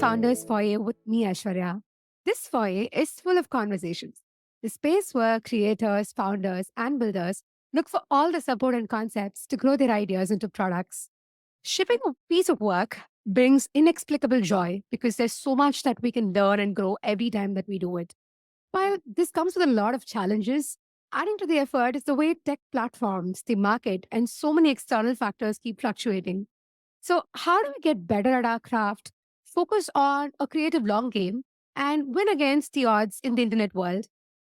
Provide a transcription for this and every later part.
Founders Foyer with me, Aishwarya. This foyer is full of conversations, the space where creators, founders, and builders look for all the support and concepts to grow their ideas into products. Shipping a piece of work brings inexplicable joy because there's so much that we can learn and grow every time that we do it. While this comes with a lot of challenges, adding to the effort is the way tech platforms, the market, and so many external factors keep fluctuating. So, how do we get better at our craft, focus on a creative long game, and win against the odds in the internet world?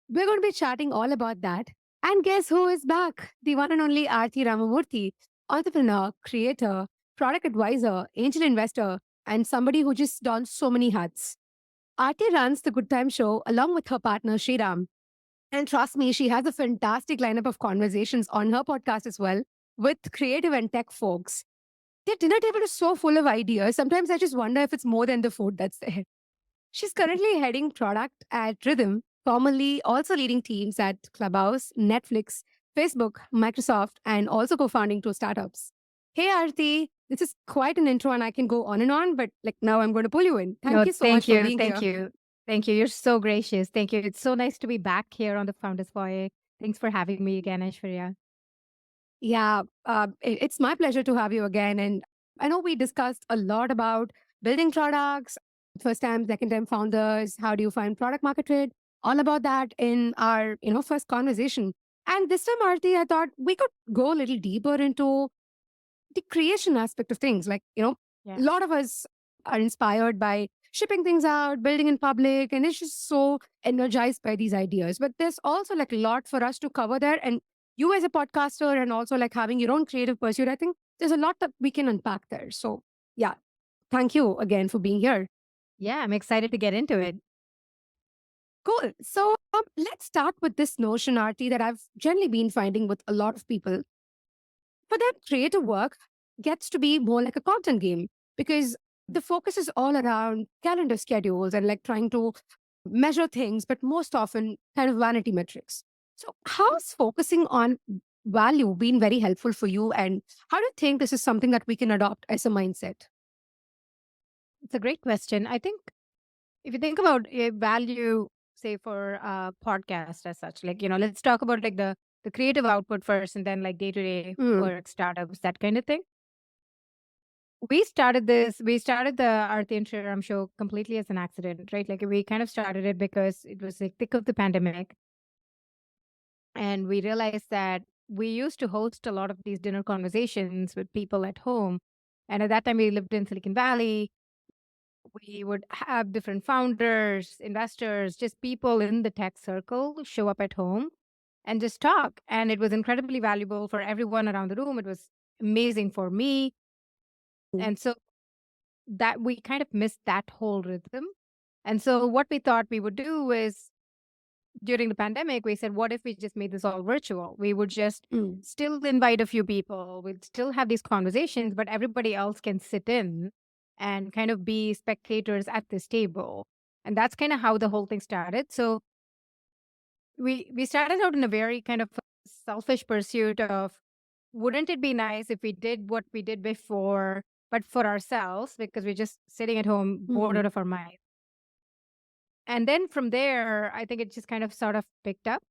We're going to be chatting all about that. And guess who is back? The one and only Aarthi Ramamurthy, entrepreneur, creator, product advisor, angel investor, and somebody who just dons so many hats. Aarti runs the Good Time Show along with her partner Shriram. And trust me, she has a fantastic lineup of conversations on her podcast as well with creative and tech folks. Their dinner table is so full of ideas. Sometimes I just wonder if it's more than the food that's there. She's currently heading product at Rhythm, formerly also leading teams at Clubhouse, Netflix, Facebook, Microsoft, and also co founding two startups. Hey, Aarti, this is quite an intro and I can go on and on, but like now I'm going to pull you in. Thank No, you so much thank for you. being Thank here. you. Thank you. You're so gracious. Thank you. It's so nice to be back here on the Founders Foyer. Thanks for having me again, Aishwarya. Yeah, it's my pleasure to have you again. And I know we discussed a lot about building products, first time, second time founders. How do you find product market fit? All about that in our first conversation. And this time, Aarti, I thought we could go a little deeper into the creation aspect of things. Like a Yeah. lot of us are inspired by shipping things out, building in public, and it's just so energized by these ideas. But there's also like a lot for us to cover there. And you as a podcaster and also like having your own creative pursuit, I think there's a lot that we can unpack there. So yeah, thank you again for being here. Yeah, I'm excited to get into it. Cool. So let's start with this notion, Arti, that I've generally been finding with a lot of people. For them, creative work gets to be more like a content game because the focus is all around calendar schedules and like trying to measure things, but most often kind of vanity metrics. So, how's focusing on value been very helpful for you? And how do you think this is something that we can adopt as a mindset? It's a great question. I think if you think about a value, say for a podcast as such, like, let's talk about like the creative output first and then like day-to-day Mm, work, startups, that kind of thing. We started the Aarti and Shriram show completely as an accident, right? Like we kind of started it because it was like thick of the pandemic. And we realized that we used to host a lot of these dinner conversations with people at home. And at that time, we lived in Silicon Valley. We would have different founders, investors, just people in the tech circle show up at home and just talk. And it was incredibly valuable for everyone around the room. It was amazing for me. mm, And so that we kind of missed that whole rhythm. And so what we thought we would do is during the pandemic, we said, what if we just made this all virtual? We would just mm, still invite a few people. We'd still have these conversations, but everybody else can sit in and kind of be spectators at this table. And that's kind of how the whole thing started. So we started out in a very kind of selfish pursuit of wouldn't it be nice if we did what we did before, but for ourselves, because we're just sitting at home bored mm, out of our mind. And then from there, I think it just kind of sort of picked up.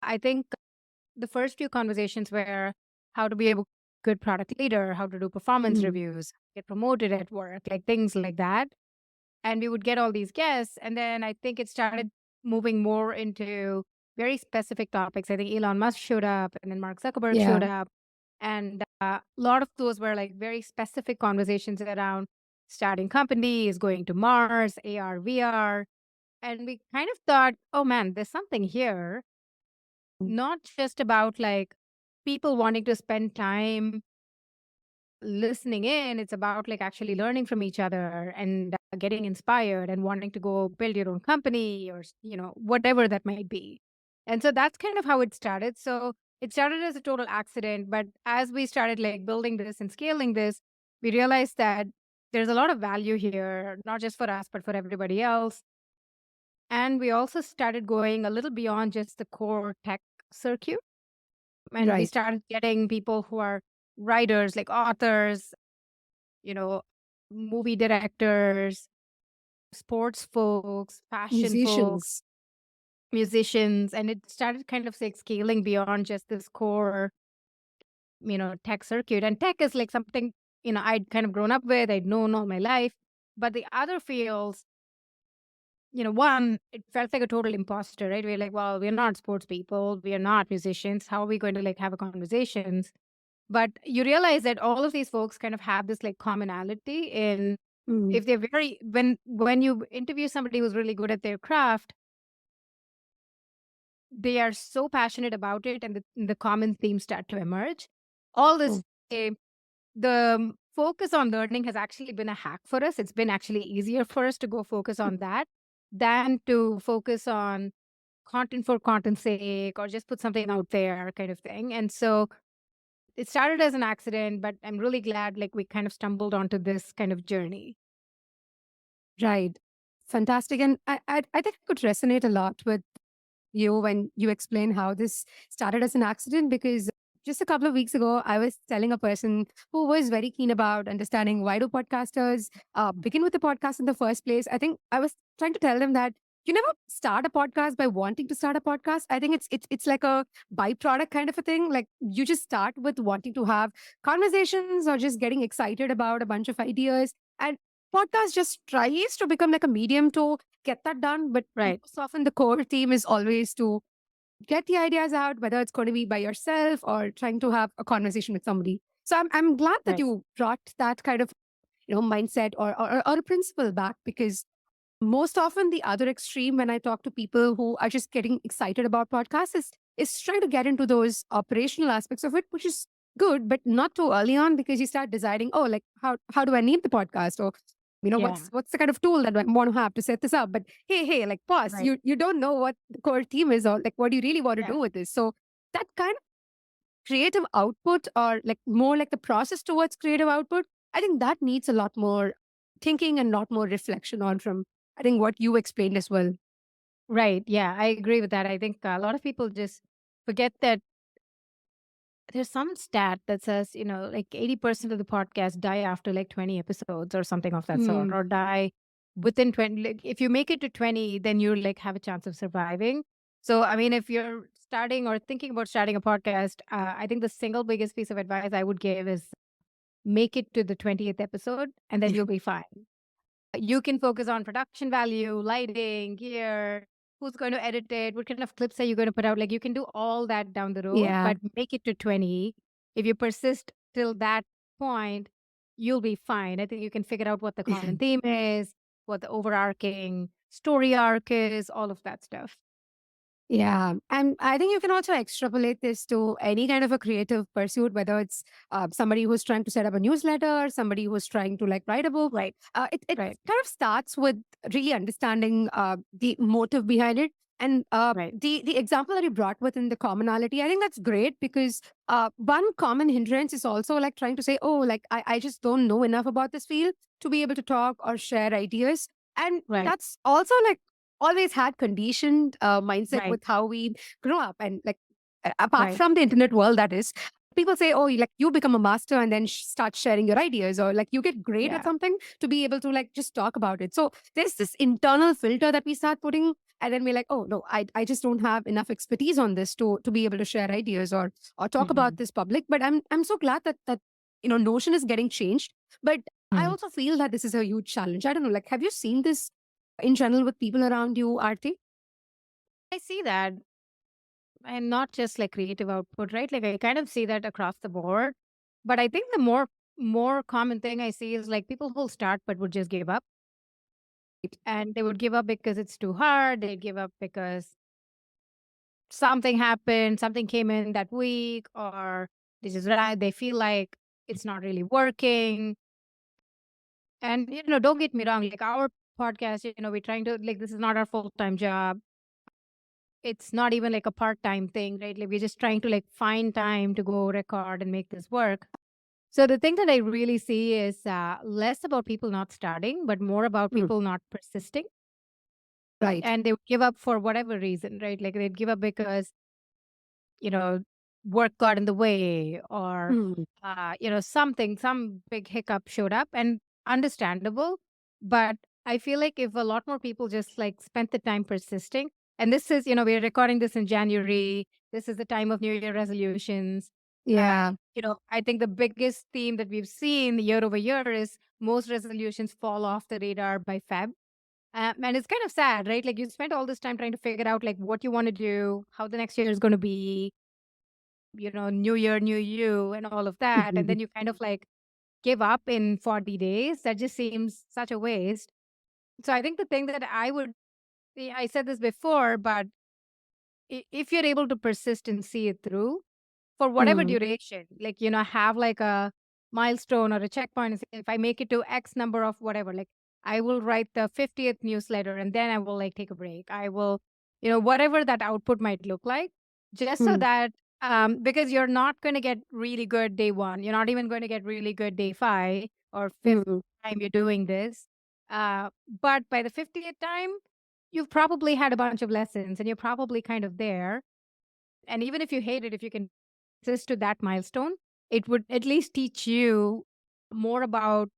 I think the first few conversations were how to be a good product leader, how to do performance mm, reviews, get promoted at work, like things like that. And we would get all these guests. And then I think it started moving more into very specific topics. I think Elon Musk showed up and then Mark Zuckerberg yeah. showed up. And a lot of those were like very specific conversations around starting companies, going to Mars, AR, VR. And we kind of thought, oh man, there's something here, Mm, not just about like people wanting to spend time listening in. It's about like actually learning from each other and getting inspired and wanting to go build your own company or, whatever that might be. And so that's kind of how it started. So it started as a total accident. But as we started like building this and scaling this, we realized that there's a lot of value here, not just for us, but for everybody else. And we also started going a little beyond just the core tech circuit. And we right. started getting people who are writers, like authors, you know, movie directors. sports folks, fashion folks, Musicians. musicians, and it started kind of like scaling beyond just this core, tech circuit. And tech is like something, I'd kind of grown up with, I'd known all my life. But the other fields, one, it felt like a total imposter, right? We're like, well, we're not sports people, we are not musicians. How are we going to like have a conversations? But you realize that all of these folks kind of have this like commonality in, Mm. if they're very when you interview somebody who's really good at their craft, they are so passionate about it, and the common themes start to emerge. All Oh, this, the focus on learning has actually been a hack for us. It's been actually easier for us to go focus on that than to focus on content for content's sake or just put something out there kind of thing. And so it started as an accident, but I'm really glad like we kind of stumbled onto this kind of journey. right. Fantastic. And I think I could resonate a lot with you when you explain how this started as an accident, because just a couple of weeks ago I was telling a person who was very keen about understanding why do podcasters begin with the podcast in the first place. I think I was trying to tell them that you never start a podcast by wanting to start a podcast. I think it's like a byproduct kind of a thing. Like you just start with wanting to have conversations or just getting excited about a bunch of ideas, and podcast just tries to become like a medium to get that done. But Right. most often the core theme is always to get the ideas out, whether it's going to be by yourself or trying to have a conversation with somebody. So I'm glad that Right. you brought that kind of mindset or a principle back, because most often the other extreme when I talk to people who are just getting excited about podcasts is trying to get into those operational aspects of it, which is good, but not too early on, because you start deciding, oh, like how do I name the podcast, or Yeah. what's the kind of tool that I want to have to set this up. But hey, like pause. Right. You don't know what the core theme is, or like what do you really want to Yeah. do with this. So that kind of creative output, or like more like the process towards creative output, I think that needs a lot more thinking and a lot more reflection on from, I think, what you explained as well. Right. Yeah. I agree with that. I think a lot of people just forget that there's some stat that says, like 80% of the podcasts die after like 20 episodes or something of that sort, Hmm. or die within 20. Like, if you make it to 20, then you like have a chance of surviving. So, I mean, if you're starting or thinking about starting a podcast, I think the single biggest piece of advice I would give is make it to the 20th episode and then you'll be fine. You can focus on production value, lighting, gear, who's going to edit it, what kind of clips are you going to put out. Like you can do all that down the road, Yeah. but make it to 20. If you persist till that point, you'll be fine. I think you can figure out what the common theme is, what the overarching story arc is, all of that stuff. Yeah. And I think you can also extrapolate this to any kind of a creative pursuit, whether it's somebody who's trying to set up a newsletter, somebody who's trying to like write a book. Right. It Right. kind of starts with really understanding the motive behind it. And Right. the example that you brought within the commonality, I think that's great, because one common hindrance is also like trying to say, oh, like I just don't know enough about this field to be able to talk or share ideas. And Right. that's also like always had conditioned mindset Right. with how we grew up. And like apart Right. from the internet world, that is, people say, oh, like you become a master and then start sharing your ideas, or like you get great at Yeah. something to be able to like just talk about it. So there's this internal filter that we start putting, and then we're like, oh no, I just don't have enough expertise on this to be able to share ideas or talk Hmm. about this public. But I'm so glad that notion is getting changed. But I Mm. also feel that this is a huge challenge. I don't know, like, have you seen this in general with people around you, Aarti? I see that. And not just like creative output, right? Like I kind of see that across the board. But I think the more common thing I see is like people who'll start but would just give up. And they would give up because it's too hard. They'd give up because something happened, something came in that week, or they feel like it's not really working. And don't get me wrong, like our podcast, we're trying to like this is not our full-time job. It's not even like a part-time thing, right? Like we're just trying to like find time to go record and make this work. So the thing that I really see is less about people not starting, but more about Hmm. people not persisting. Right. And they would give up for whatever reason, right? Like they'd give up because, you know, work got in the way, or, Hmm. some big hiccup showed up, and understandable. But I feel like if a lot more people just like spent the time persisting, and this is, we're recording this in January. This is the time of New Year resolutions. Yeah. I think the biggest theme that we've seen year over year is most resolutions fall off the radar by Feb. And it's kind of sad, right? Like you spent all this time trying to figure out like what you want to do, how the next year is going to be, new year, new you, and all of that. And then you kind of like give up in 40 days. That just seems such a waste. So I think the thing that I said this before, but if you're able to persist and see it through for whatever Mm, duration, like, have like a milestone or a checkpoint, and say, if I make it to X number of whatever, like I will write the 50th newsletter and then I will like take a break. I will, whatever that output might look like, just so mm, that, because you're not going to get really good day one. You're not even going to get really good day five or fifth mm. time you're doing this. But by the 50th time, you've probably had a bunch of lessons and you're probably kind of there. And even if you hate it, if you can access to that milestone, it would at least teach you more about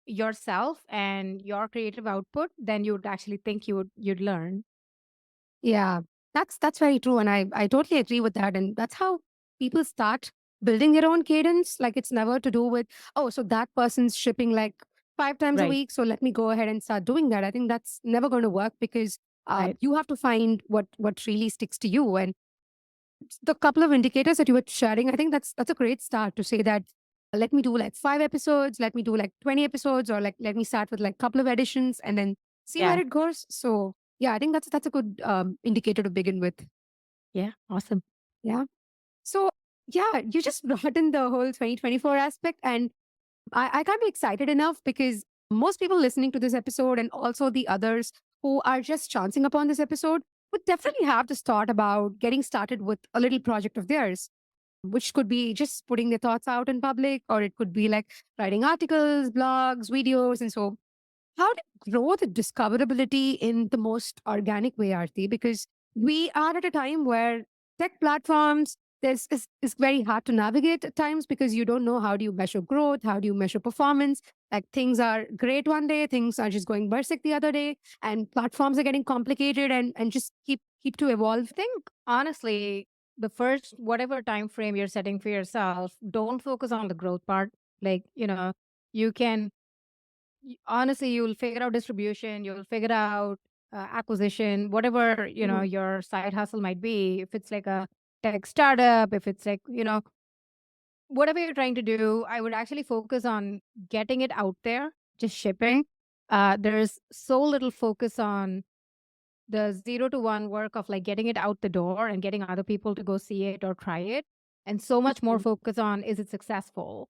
yourself and your creative output than you would actually think you'd learn. Yeah, that's very true, and I totally agree with that, and that's how people start building their own cadence. Like it's never to do with, oh, so that person's shipping like 5 times a Right. week, so let me go ahead and start doing that. I think that's never going to work because Right. you have to find what really sticks to you. And the couple of indicators that you were sharing, I think that's a great start to say that let me do like 5 episodes, let me do like 20 episodes, or like let me start with like couple of editions and then see where Yeah. it goes. So yeah, I think that's a good indicator to begin with. Yeah. Awesome. Yeah. So yeah, you just brought in the whole 2024 aspect, and I can't be excited enough because most people listening to this episode and also the others who are just chancing upon this episode would definitely have this thought about getting started with a little project of theirs, which could be just putting their thoughts out in public, or it could be like writing articles, blogs, videos. And so how to grow the discoverability in the most organic way, Aarti? Because we are at a time where tech platforms is very hard to navigate at times because you don't know how do you measure growth, how do you measure performance. Like things are great one day, things are just going berserk the other day, and platforms are getting complicated and just keep to evolve. I think honestly, the first whatever time frame you're setting for yourself, don't focus on the growth part. Like, you can honestly, you'll figure out distribution, you'll figure out acquisition, whatever, Mhm. your side hustle might be. If it's like a tech startup, if it's like, whatever you're trying to do, I would actually focus on getting it out there, just shipping. There's so little focus on the 0 to 1 work of like getting it out the door and getting other people to go see it or try it. And so much more Mhm. focus on, is it successful?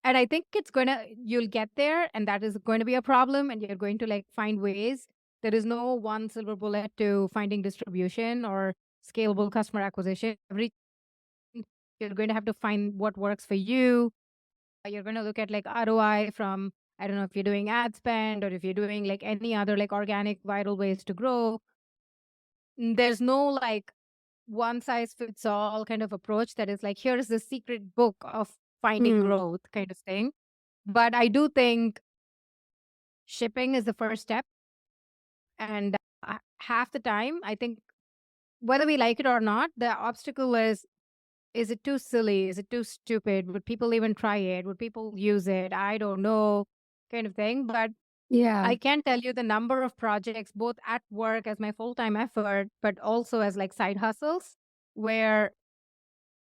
And I think you'll get there and that is going to be a problem and you're going to like find ways. There is no one silver bullet to finding distribution or scalable customer acquisition. You're going to have to find what works for you. You're going to look at like ROI from, I don't know if you're doing ad spend or if you're doing like any other like organic viral ways to grow. There's no like one size fits all kind of approach that is like, here's the secret book of finding Mm. growth kind of thing. But I do think shipping is the first step. And half the time, I think whether we like it or not, the obstacle is it too silly? Is it too stupid? Would people even try it? Would people use it? I don't know, kind of thing. But Yeah. I can tell you the number of projects, both at work as my full time effort, but also as like side hustles, where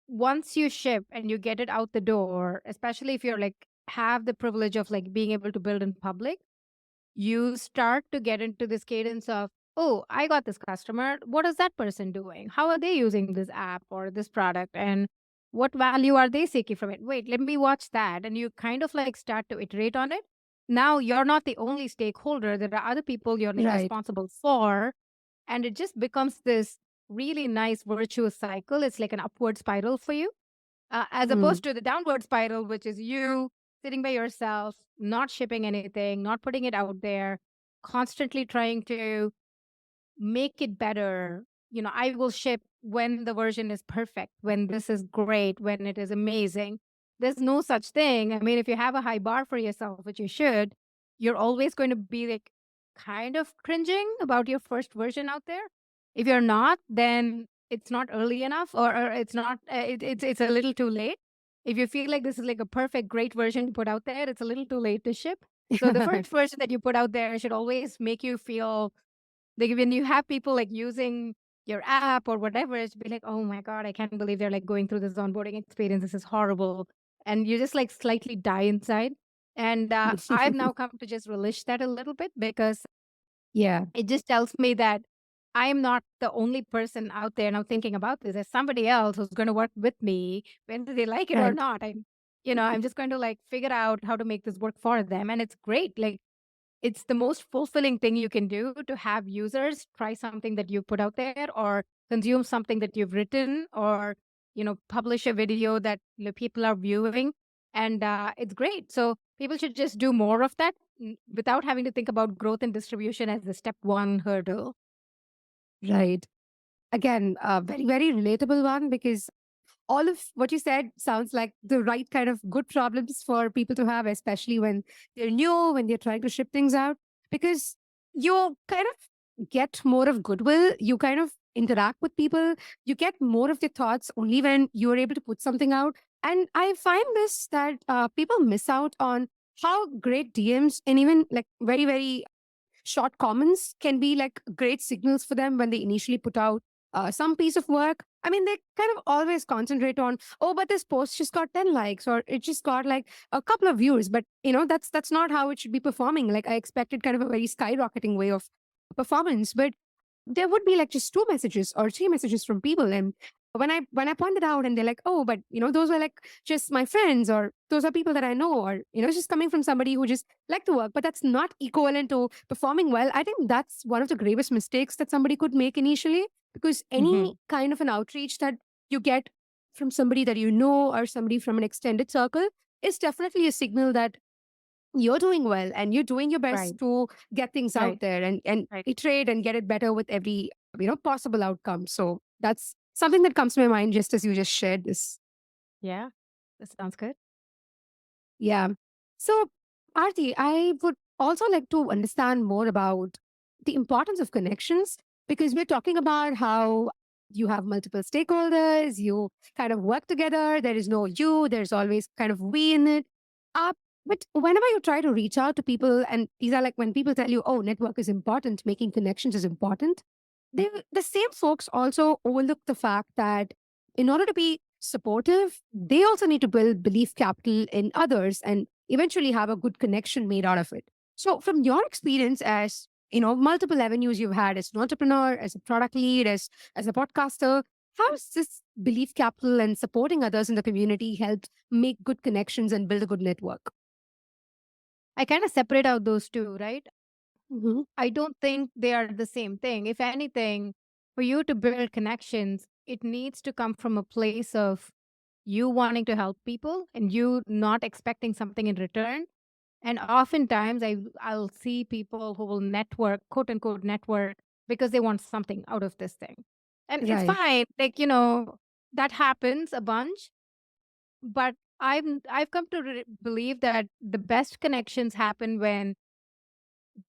once you ship and you get it out the door, especially if you're like have the privilege of like being able to build in public, you start to get into this cadence of, oh, I got this customer. What is that person doing? How are they using this app or this product? And what value are they seeking from it? Wait, let me watch that. And you kind of like start to iterate on it. Now you're not the only stakeholder. There are other people you're like Right. responsible for. And it just becomes this really nice virtuous cycle. It's like an upward spiral for you, as Mm. opposed to the downward spiral, which is you sitting by yourself, not shipping anything, not putting it out there, constantly trying to make it better. I will ship when the version is perfect, when this is great, when it is amazing. There's no such thing. I mean, if you have a high bar for yourself, which you should, you're always going to be like kind of cringing about your first version out there. If you're not, then it's not early enough, or it's not. It's a little too late. If you feel like this is like a perfect, great version to put out there, it's a little too late to ship. So the first version that you put out there should always make you feel like when you have people like using your app or whatever, it's be like, oh my God, I can't believe they're like going through this onboarding experience. This is horrible. And you just like slightly die inside. And I've now come to just relish that a little bit because Yeah. it just tells me that I am not the only person out there now thinking about this. There's somebody else who's going to work with me, whether they like it or Right. not. I'm just going to like figure out how to make this work for them. And it's great. Like, it's the most fulfilling thing you can do to have users try something that you put out there, or consume something that you've written, or publish a video that people are viewing. And it's great. So people should just do more of that, without having to think about growth and distribution as the step one hurdle. Right. Again, a very, very relatable one because all of what you said sounds like the right kind of good problems for people to have, especially when they're new, when they're trying to ship things out, because you kind of get more of goodwill. You kind of interact with people. You get more of their thoughts only when you're able to put something out. And I find this that people miss out on how great DMs and even like very, very short comments can be like great signals for them when they initially put out some piece of work. I mean, they kind of always concentrate on, oh, but this post just got 10 likes or it just got like a couple of views. But that's not how it should be performing. Like I expected kind of a very skyrocketing way of performance. But there would be like just two messages or three messages from people, and when I pointed out and they're like, oh, but those were like just my friends, or those are people that I know, or it's just coming from somebody who just like to work, but that's not equivalent to performing well. I think that's one of the gravest mistakes that somebody could make initially, because any Hmm. kind of an outreach that you get from somebody that you know or somebody from an extended circle is definitely a signal that you're doing well and you're doing your best Right, to get things out right, there and right. iterate and get it better with every possible outcome. So that's something that comes to my mind just as you just shared this. Yeah, that sounds good. Yeah. So, Aarti, I would also like to understand more about the importance of connections, because we're talking about how you have multiple stakeholders, you kind of work together, there is no you, there's always kind of we in it. Uh, but whenever you try to reach out to people, and these are like when people tell you, oh, network is important, making connections is important, the same folks also overlook the fact that in order to be supportive, they also need to build belief capital in others and eventually have a good connection made out of it. So, from your experience as multiple avenues you've had as an entrepreneur, as a product lead, as a podcaster, how has this belief capital and supporting others in the community helped make good connections and build a good network? I kind of separate out those two, right? Hmm. I don't think they are the same thing. If anything, for you to build connections, it needs to come from a place of you wanting to help people and you not expecting something in return. And oftentimes I'll see people who will network, quote unquote network, because they want something out of this thing. And it's Right, fine. Like, that happens a bunch, but I've come to believe that the best connections happen when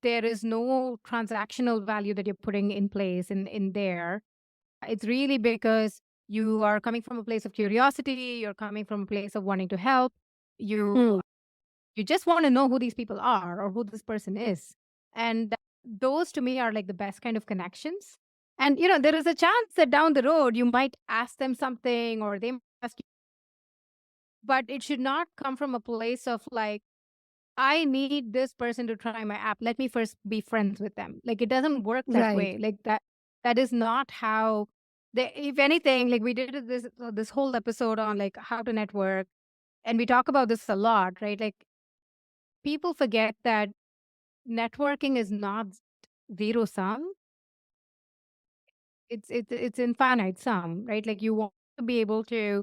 there is no transactional value that you're putting in place in there. It's really because you are coming from a place of curiosity, you're coming from a place of wanting to help. You hmm, you just want to know who these people are or who this person is. And those to me are like the best kind of connections. And there is a chance that down the road you might ask them something or they might ask you, but it should not come from a place of like, I need this person to try my app. Let me first be friends with them. Like it doesn't work that right, way. Like that is not how they, if anything, like we did this whole episode on like how to network, and we talk about this a lot, right? Like people forget that networking is not zero sum. It's infinite sum, right? Like you want to be able to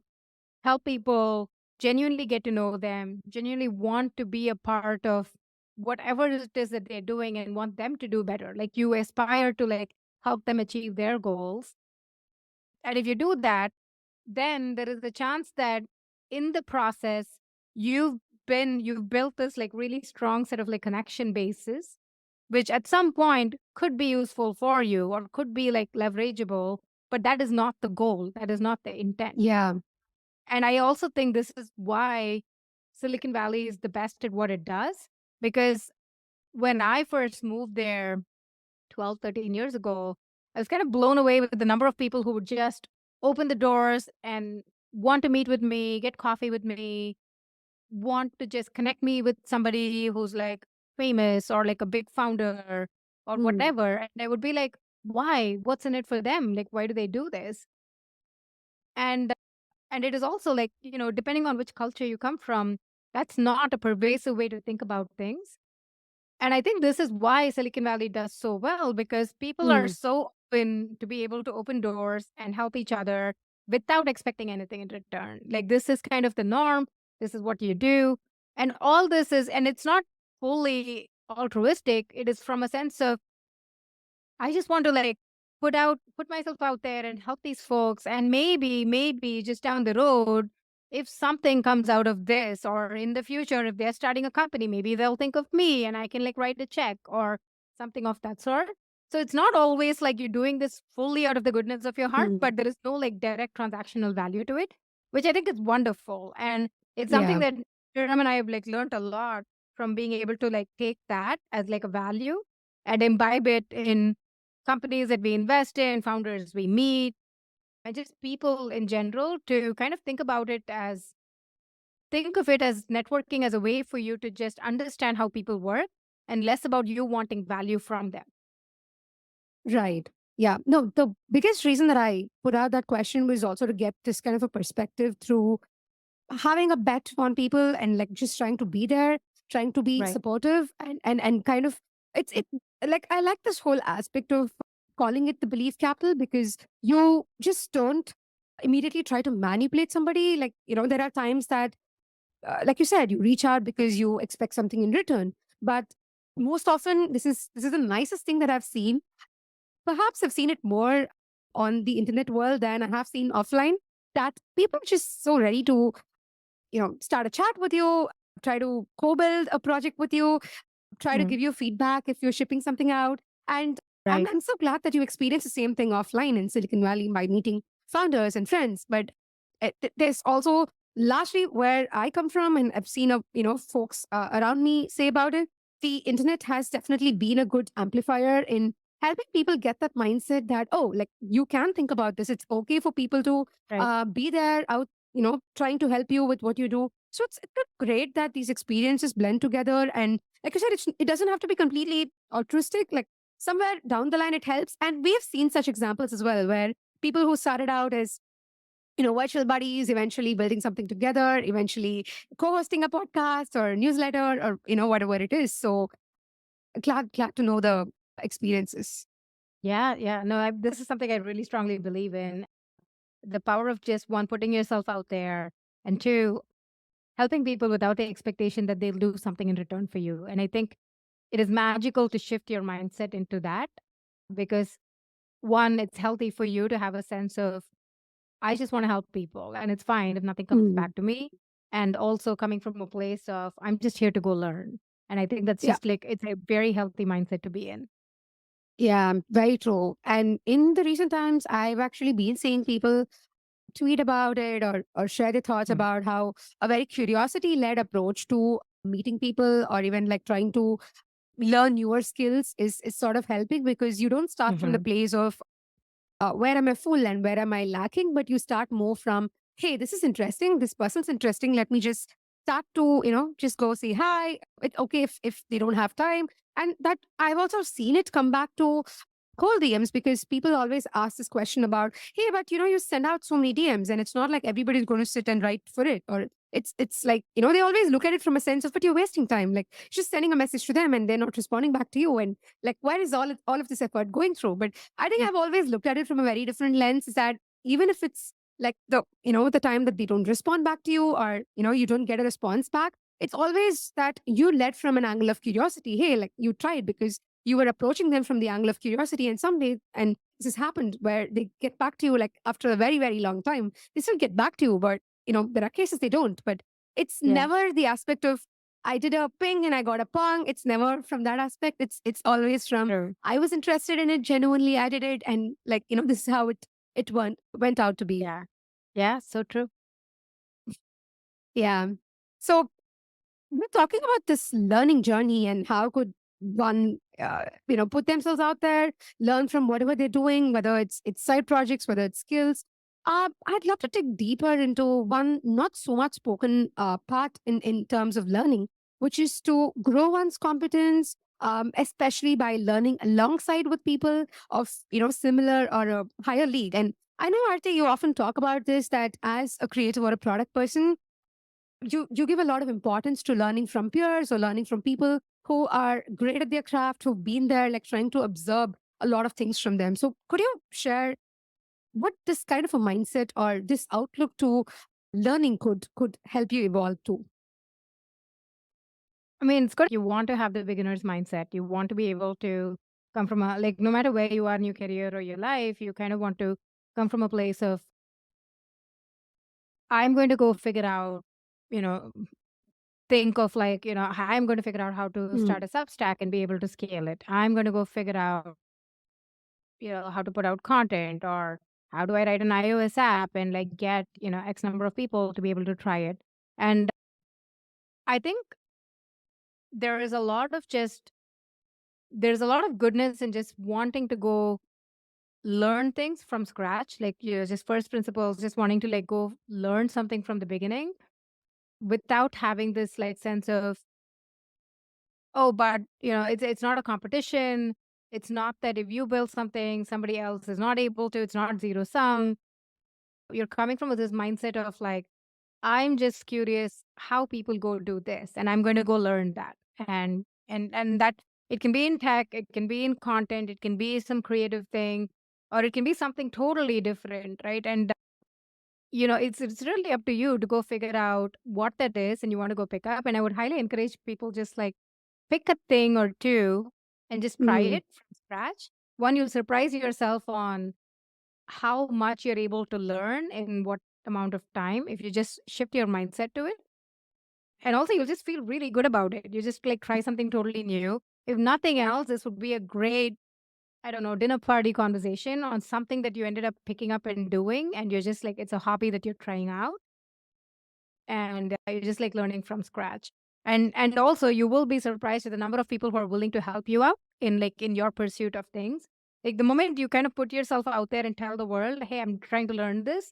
help people, genuinely get to know them, genuinely want to be a part of whatever it is that they're doing and want them to do better. Like you aspire to like help them achieve their goals. And if you do that, then there is a chance that in the process, you've you've built this like really strong set of like connection bases, which at some point could be useful for you or could be like leverageable, but that is not the goal. That is not the intent. Yeah. And I also think this is why Silicon Valley is the best at what it does. Because when I first moved there 12, 13 years ago, I was kind of blown away with the number of people who would just open the doors and want to meet with me, get coffee with me, want to just connect me with somebody who's like famous or like a big founder or Mm. whatever. And I would be like, why? What's in it for them? Like, why do they do this? And and it is also like, depending on which culture you come from, that's not a pervasive way to think about things. And I think this is why Silicon Valley does so well because people are Mm. so open to be able to open doors and help each other without expecting anything in return. Like, this is kind of the norm. This is what you do. And all this is, and it's not fully altruistic. It is from a sense of, I just want to like put myself out there and help these folks. And maybe just down the road, if something comes out of this, or in the future, if they're starting a company, maybe they'll think of me and I can like write a check or something of that sort. So it's not always like you're doing this fully out of the goodness of your heart, Mm. but there is no like direct transactional value to it, which I think is wonderful. And it's something Yeah. that Shriram and I have like learned a lot from being able to like take that as like a value and imbibe it in companies that we invest in, founders we meet, and just people in general to kind of think of it as networking as a way for you to just understand how people work and less about you wanting value from them. Right. Yeah. No, the biggest reason that I put out that question was also to get this kind of a perspective through having a bet on people and like just trying to be there, trying to be Right. supportive and kind of it like I like this whole aspect of calling it the belief capital because you just don't immediately try to manipulate somebody. Like, there are times that like you said, you reach out because you expect something in return. But most often this is the nicest thing that I've seen. Perhaps I've seen it more on the internet world than I have seen offline, that people are just so ready to start a chat with you, try to co-build a project with you, try to Mm, give you feedback if you're shipping something out. And I'm, right. I'm so glad that you experienced the same thing offline in Silicon Valley by meeting founders and friends. But there's also largely where I come from, and I've seen folks around me say about it. The internet has definitely been a good amplifier in helping people get that mindset that, oh, like you can think about this. It's okay for people to Right. be there out, trying to help you with what you do. So it's great that these experiences blend together. And like I said, it doesn't have to be completely altruistic. Like somewhere down the line, it helps. And we have seen such examples as well, where people who started out as virtual buddies, eventually building something together, eventually co-hosting a podcast or newsletter or whatever it is. So glad to know the experiences. Yeah. Yeah. No, this is something I really strongly believe in. The power of just one, putting yourself out there, and two, helping people without the expectation that they'll do something in return for you. And I think it is magical to shift your mindset into that because one, it's healthy for you to have a sense of, I just want to help people and it's fine if nothing comes Mm. back to me. And also coming from a place of, I'm just here to go learn. And I think that's Yeah. just like, it's a very healthy mindset to be in. Yeah, very true. And in the recent times, I've actually been seeing people tweet about it or share their thoughts Mm. about how a very curiosity led approach to meeting people or even like trying to learn newer skills is sort of helping because you don't start from the Hmm. place of where am I full and where am I lacking? But you start more from, hey, this is interesting. This person's interesting. Let me just start to, just go say hi. It's okay if they don't have time. And that I've also seen it come back to cold DMs because people always ask this question about, hey, but you send out so many DMs and it's not like everybody's going to sit and write for it. Or it's like, they always look at it from a sense of, but you're wasting time. Like just sending a message to them and they're not responding back to you. And like, where is all of this effort going through? But I think Yeah. I've always looked at it from a very different lens is that even if it's like the time that they don't respond back to you or, you don't get a response back, it's always that you led from an angle of curiosity. Hey, like you tried because you were approaching them from the angle of curiosity and someday, and this has happened where they get back to you like after a very, very long time, they still get back to you, but there are cases they don't. But it's Yeah. never the aspect of I did a ping and I got a pong. It's never from that aspect. It's always from True. I was interested in it, genuinely I did it, and like, this is how it went out to be. Yeah. Yeah. So true. Yeah. So we're talking about this learning journey and how could one put themselves out there, learn from whatever they're doing, whether it's side projects, whether it's skills. I'd love to dig deeper into one not so much spoken part in terms of learning, which is to grow one's competence, especially by learning alongside with people of similar or a higher league. And I know, Arti, you often talk about this, that as a creative or a product person, you give a lot of importance to learning from peers or learning from people who are great at their craft, who've been there, like trying to absorb a lot of things from them. So could you share what this kind of a mindset or this outlook to learning could help you evolve to? I mean, it's good. You want to have the beginner's mindset. You want to be able to come from a, like, no matter where you are in your career or your life, you kind of want to come from a place of, I'm going to go figure out, you know, think of like, I'm going to figure out how to Hmm. start a Substack and be able to scale it. I'm going to go figure out, how to put out content, or how do I write an iOS app and like get, X number of people to be able to try it. And I think there is a lot of just, there's a lot of goodness in just wanting to go learn things from scratch, like, just first principles, just wanting to like go learn something from the beginning without having this like sense of, oh, but it's not a competition. It's not that if you build something, somebody else is not able to. It's not zero sum. You're coming from this mindset of like, I'm just curious how people go do this, and I'm going to go learn that. And that, it can be in tech, it can be in content, it can be some creative thing, or it can be something totally different, right? And it's really up to you to go figure out what that is, and you want to go pick up. And I would highly encourage people just like pick a thing or two and just try Hmm. it from scratch. One, you'll surprise yourself on how much you're able to learn in what amount of time if you just shift your mindset to it. And also, you'll just feel really good about it. You just like try something totally new. If nothing else, this would be a great, I don't know, dinner party conversation on something that you ended up picking up and doing. And you're just like, it's a hobby that you're trying out, and you're just like learning from scratch. And also, you will be surprised at the number of people who are willing to help you out in like in your pursuit of things. Like the moment you kind of put yourself out there and tell the world, hey, I'm trying to learn this,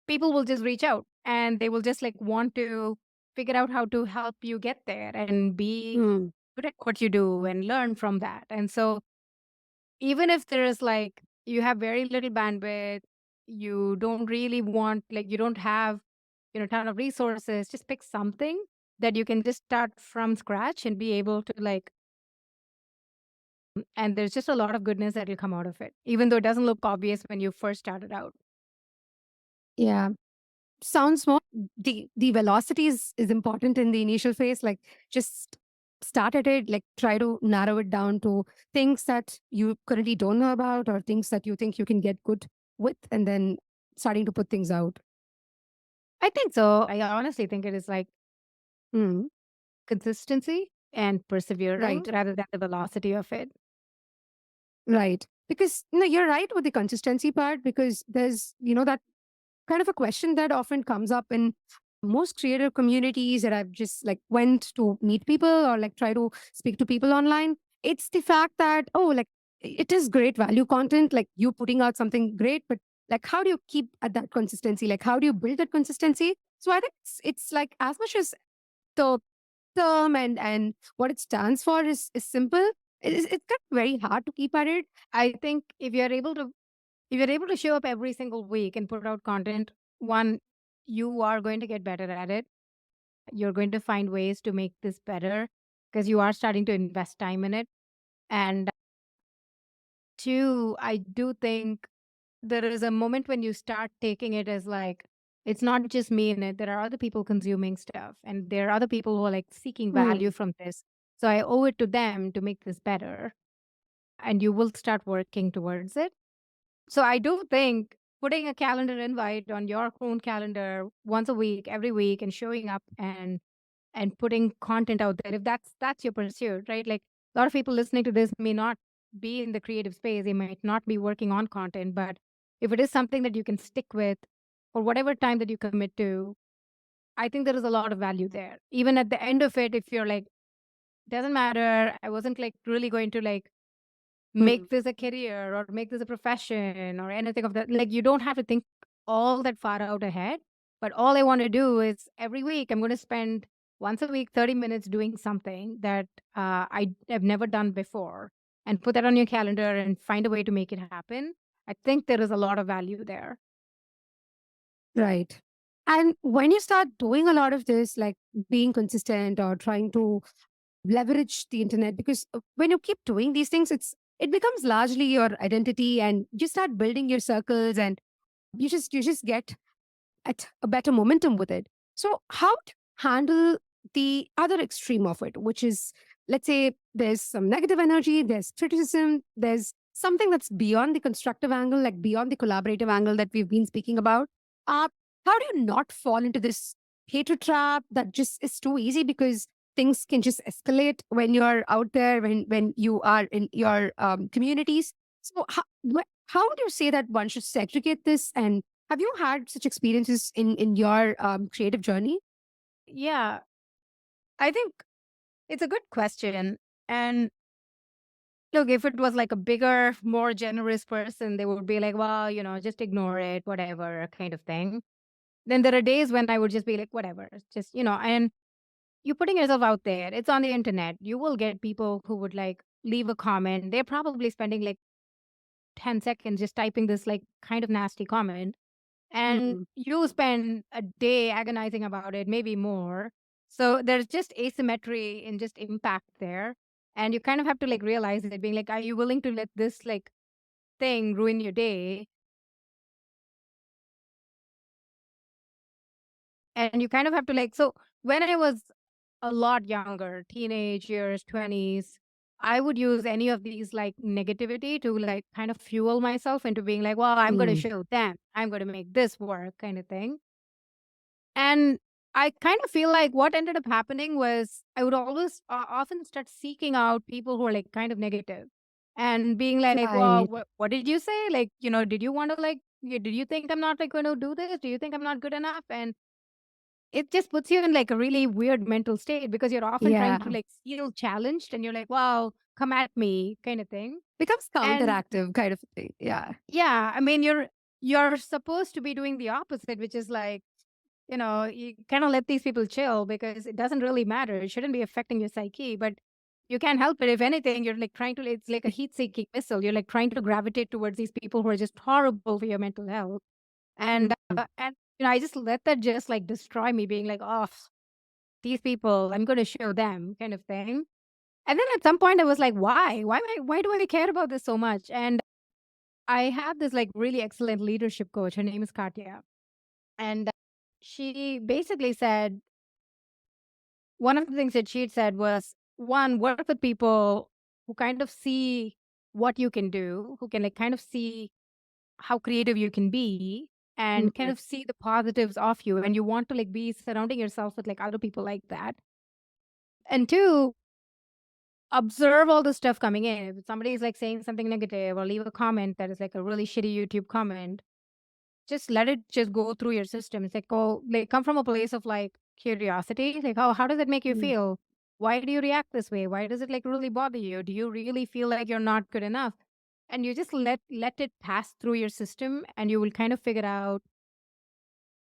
people will just reach out and they will just like want to figure out how to help you get there and be Hmm. good at what you do and learn from that. And so even if there is like you have very little bandwidth, you don't really want, like, you don't have, ton of resources, just pick something that you can just start from scratch and be able to like, and there's just a lot of goodness that will come out of it, even though it doesn't look obvious when you first started out. Yeah. Sounds more, the velocity is important in the initial phase, like just start at it, like try to narrow it down to things that you currently don't know about or things that you think you can get good with, and then starting to put things out. I think so. I honestly think it is like Mm, consistency and persevering right, rather than the velocity of it. right, because you're right with the consistency part, because there's that kind of a question that often comes up in most creative communities that I've just like went to meet people or like try to speak to people online. It's the fact that, oh, like it is great value content, like you putting out something great, but like how do you keep at that consistency? Like how do you build that consistency? So I think it's like as much as the term and what it stands for is simple, it's kind of very hard to keep at it. I think if you're able to show up every single week and put out content, one, you are going to get better at it. You're going to find ways to make this better because you are starting to invest time in it. And two, I do think there is a moment when you start taking it as like, it's not just me in it. There are other people consuming stuff, and there are other people who are like seeking value Hmm. from this. So I owe it to them to make this better. And you will start working towards it. So I do think putting a calendar invite on your own calendar once a week, every week, and showing up and putting content out there, if that's your pursuit, right? Like a lot of people listening to this may not be in the creative space, they might not be working on content, but if it is something that you can stick with for whatever time that you commit to, I think there is a lot of value there. Even at the end of it, if you're like, doesn't matter, I wasn't like really going to like Mm. make this a career or make this a profession or anything of that. Like, you don't have to think all that far out ahead. But all I want to do is every week, I'm going to spend once a week 30 minutes doing something that I have never done before and put that on your calendar and find a way to make it happen. I think there is a lot of value there. Right. And when you start doing a lot of this, like being consistent or trying to leverage the internet, because when you keep doing these things, it becomes largely your identity, and you start building your circles, and you just get at a better momentum with it. So, how to handle the other extreme of it, which is, let's say, there's some negative energy, there's criticism, there's something that's beyond the constructive angle, like beyond the collaborative angle that we've been speaking about. Uh, how do you not fall into this hatred trap that just is too easy, because things can just escalate when you're out there, when you are in your communities? So, how would you say that one should segregate this, and have you had such experiences in your creative journey? Yeah, I think it's a good question. And look, if it was like a bigger, more generous person, they would be like, well, just ignore it, whatever kind of thing. Then there are days when I would just be like, whatever, it's just, and you're putting yourself out there. It's on the internet. You will get people who would like leave a comment. They're probably spending like 10 seconds just typing this like kind of nasty comment. And Mm. you spend a day agonizing about it, maybe more. So there's just asymmetry in just impact there. And you kind of have to like realize it, being like, are you willing to let this like thing ruin your day? And you kind of have to like, so when I was a lot younger, teenage years, 20s, I would use any of these like negativity to like kind of fuel myself into being like, well, I'm going to Mm. show them, I'm going to make this work kind of thing. And I kind of feel like what ended up happening was I would always often start seeking out people who are like kind of negative and being like, well, Right. what did you say? Like, did you want to like, did you think I'm not like going to do this? Do you think I'm not good enough? And it just puts you in like a really weird mental state because you're often trying to Yeah. like feel challenged and you're like, wow, come at me kind of thing. Becomes And counteractive kind of thing. Yeah. yeah, I mean, you're supposed to be doing the opposite, which is like, you kind of let these people chill because it doesn't really matter. It shouldn't be affecting your psyche, but you can't help it. If anything, you're like trying to, it's like a heat seeking missile. You're like trying to gravitate towards these people who are just horrible for your mental health. And, Mm. I just let that just like destroy me, being like, oh, these people, I'm going to show them kind of thing. And then at some point I was like, why do I care about this so much? And I have this like really excellent leadership coach. Her name is Katya. And she basically said, one of the things that she had said was, one, work with people who kind of see what you can do, who can like kind of see how creative you can be and kind Mm. of see the positives of you. And you want to like be surrounding yourself with like other people like that. And two, observe all the stuff coming in. If somebody is like saying something negative or leave a comment that is like a really shitty YouTube comment, just let it just go through your system. It's like, oh, like come from a place of like curiosity. Like, oh, how does it make you Mm. feel? Why do you react this way? Why does it like really bother you? Do you really feel like you're not good enough? And you just let it pass through your system and you will kind of figure out